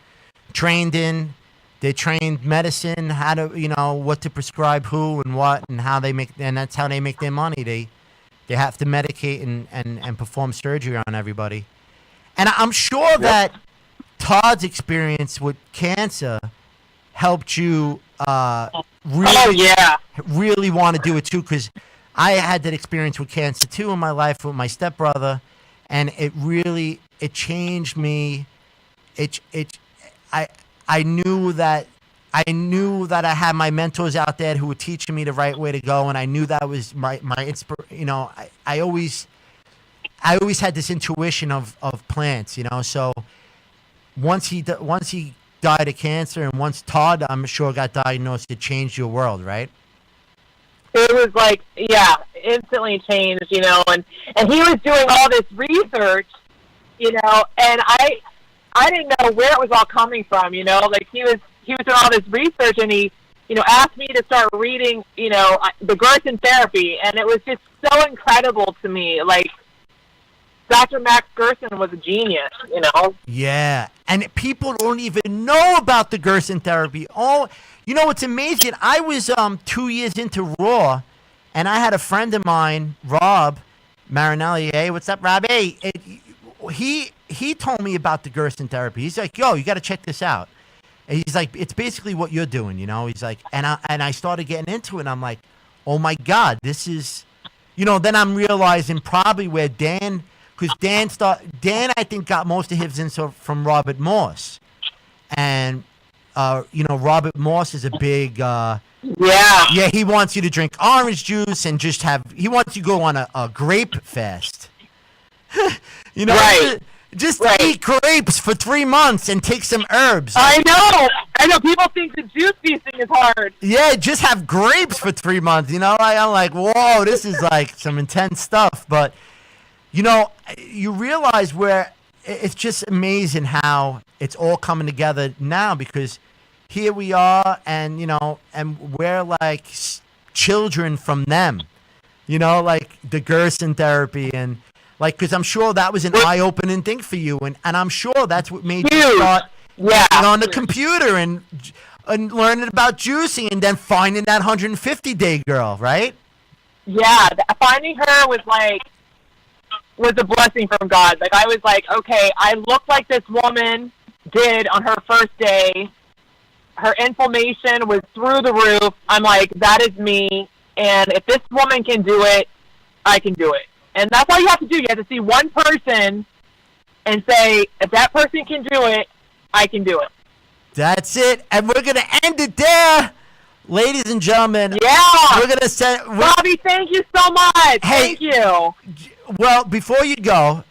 trained in. They trained medicine, how to, you know, what to prescribe who and what, and how they make, and that's how they make their money. They have to medicate and perform surgery on everybody. And I'm sure that Todd's experience with cancer helped you really want to do it too, because I had that experience with cancer too in my life with my stepbrother, and it changed me. I knew that I had my mentors out there who were teaching me the right way to go, and I knew that was my you know, I always had this intuition of plants, you know. So once he died of cancer, and once Todd, I'm sure, got diagnosed, it changed your world, right? It was like, yeah, instantly changed, you know, and he was doing all this research, you know, and I didn't know where it was all coming from, you know. Like, he was doing all this research, and he, you know, asked me to start reading, you know, the Gerson therapy, and it was just so incredible to me. Like, Dr. Max Gerson was a genius, you know. Yeah, and people don't even know about the Gerson therapy. Oh, you know, it's amazing. I was 2 years into Raw, and I had a friend of mine, Rob Marinelli. Hey, what's up, Rob? Hey, he told me about the Gerson therapy. He's like, yo, you got to check this out. And he's like, it's basically what you're doing, you know. He's like, and I started getting into it, and I'm like, oh my God, this is, you know. Then I'm realizing probably where Dan. Because Dan, I think, got most of his info from Robert Morse, and you know, Robert Morse is a big yeah. He wants you to drink orange juice and just he wants you to go on a grape fast. You know, right. Just eat grapes for 3 months and take some herbs. I know. People think the juice feasting is hard. Yeah, just have grapes for 3 months. You know, I'm like, whoa, this is like some intense stuff, but. You know, you realize where it's just amazing how it's all coming together now, because here we are, and, you know, and we're like children from them, you know, like the Gerson therapy, and like, because I'm sure that was an eye-opening thing for you, and I'm sure that's what made you start getting on the computer and learning about juicing, and then finding that 150-day girl, right? Yeah, finding her was a blessing from God. Like, I was like, okay, I look like this woman did on her first day. Her inflammation was through the roof. I'm like, that is me. And if this woman can do it, I can do it. And that's all you have to do. You have to see one person and say, if that person can do it, I can do it. That's it. And we're going to end it there. Ladies and gentlemen, we're going to send... Bobby, thank you so much. Hey, thank you. Well, before you go,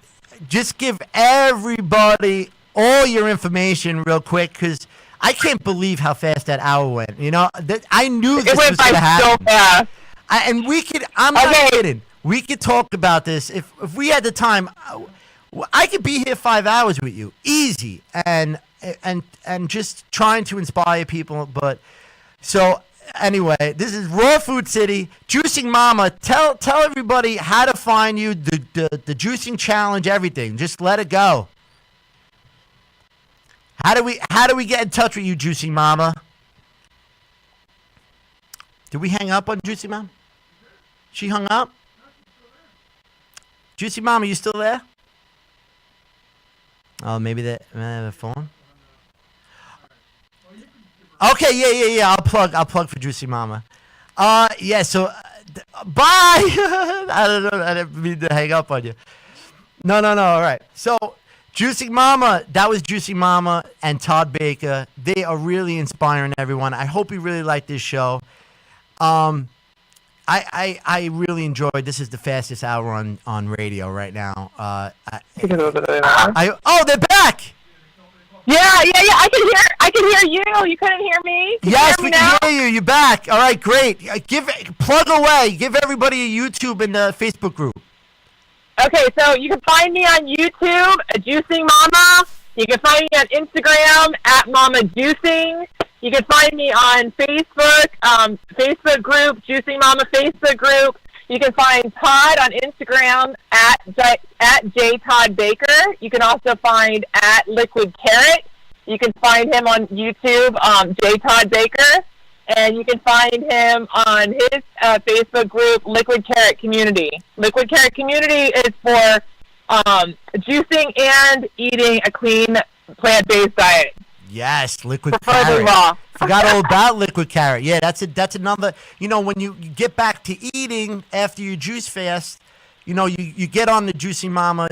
just give everybody all your information real quick, because I can't believe how fast that hour went. You know, I knew this It was went going to by so happen. fast. And we could. I'm not kidding. We could talk about this if we had the time. I could be here 5 hours with you, easy, and just trying to inspire people. But so anyway, this is Raw Food City, Juicing Momma. Tell everybody how to find you, the juicing challenge, everything. Just let it go. How do we get in touch with you, Juicing Momma? Did we hang up on Juicing Momma? She hung up? Juicing Momma, you still there? Oh, maybe the phone. Okay, yeah. I'll plug for Juicing Momma. Yeah. So, bye. I don't know. I didn't mean to hang up on you. No. All right. So, Juicing Momma. That was Juicing Momma and Todd Baker. They are really inspiring everyone. I hope you really like this show. I really enjoyed. This is the fastest hour on radio right now. Oh, they're back. Yeah. I can hear you. You couldn't hear me? Yes, we can hear you. You're back. All right, great. Plug away. Give everybody a YouTube and a Facebook group. Okay, so you can find me on YouTube, Juicing Momma. You can find me on Instagram at Momma Juicing. You can find me on Facebook, Facebook group, Juicing Momma Facebook group. You can find Todd on Instagram at J Todd Baker. You can also find at Liquid Carrot. You can find him on YouTube, J Todd Baker. And you can find him on his Facebook group, Liquid Carrot Community. Liquid Carrot Community is for juicing and eating a clean plant-based diet. Yes, Liquid Preferably Carrot. raw. Forgot all about Liquid Carrot. Yeah, that's another. You know, when you get back to eating after your juice fast, you know, you get on the Juicing Momma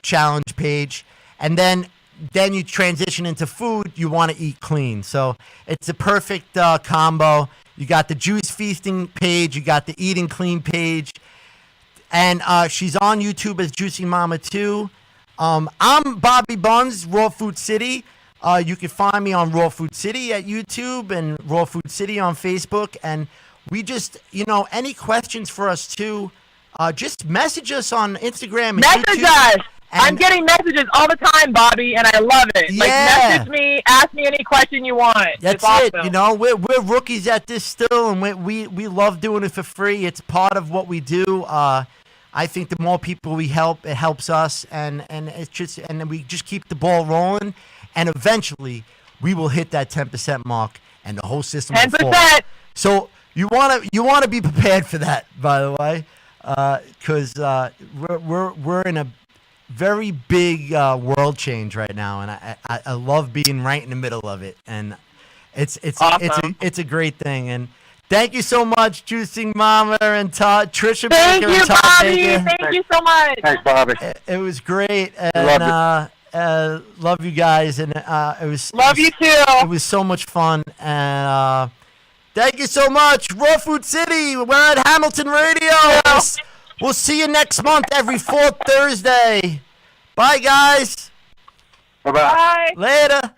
challenge page, and then you transition into food. You want to eat clean, so it's a perfect combo. You got the juice feasting page, you got the eating clean page, and she's on YouTube as Juicing Momma too. I'm Bobby Buns, Raw Food City. You can find me on Raw Food City at YouTube and Raw Food City on Facebook. And we just, you know, any questions for us too, just message us on Instagram and Message YouTube. us. And I'm getting messages all the time, Bobby, and I love it. Yeah. Like, message me, ask me any question you want. That's it's awesome. it. You know, we're rookies at this still, and we love doing it for free. It's part of what we do. I think the more people we help, it helps us, and it's just, and then we just keep the ball rolling, and eventually we will hit that 10% mark, and the whole system will fall. 10%. So you wanna be prepared for that, by the way, because we're in a very big world change right now, and I love being right in the middle of it, and it's awesome. it's a great thing. And thank you so much, Juicing Momma and Todd, Trisha Thank Baker you, and Todd Bobby. Baker. Thank you so much. Thanks, Bobby. It was great, and love you guys, and it was Love you too. It was so much fun, and thank you so much, Raw Food City. We're at Hamilton Radio. We'll see you next month, every fourth Thursday. Bye, guys. Bye-bye. Bye. Later.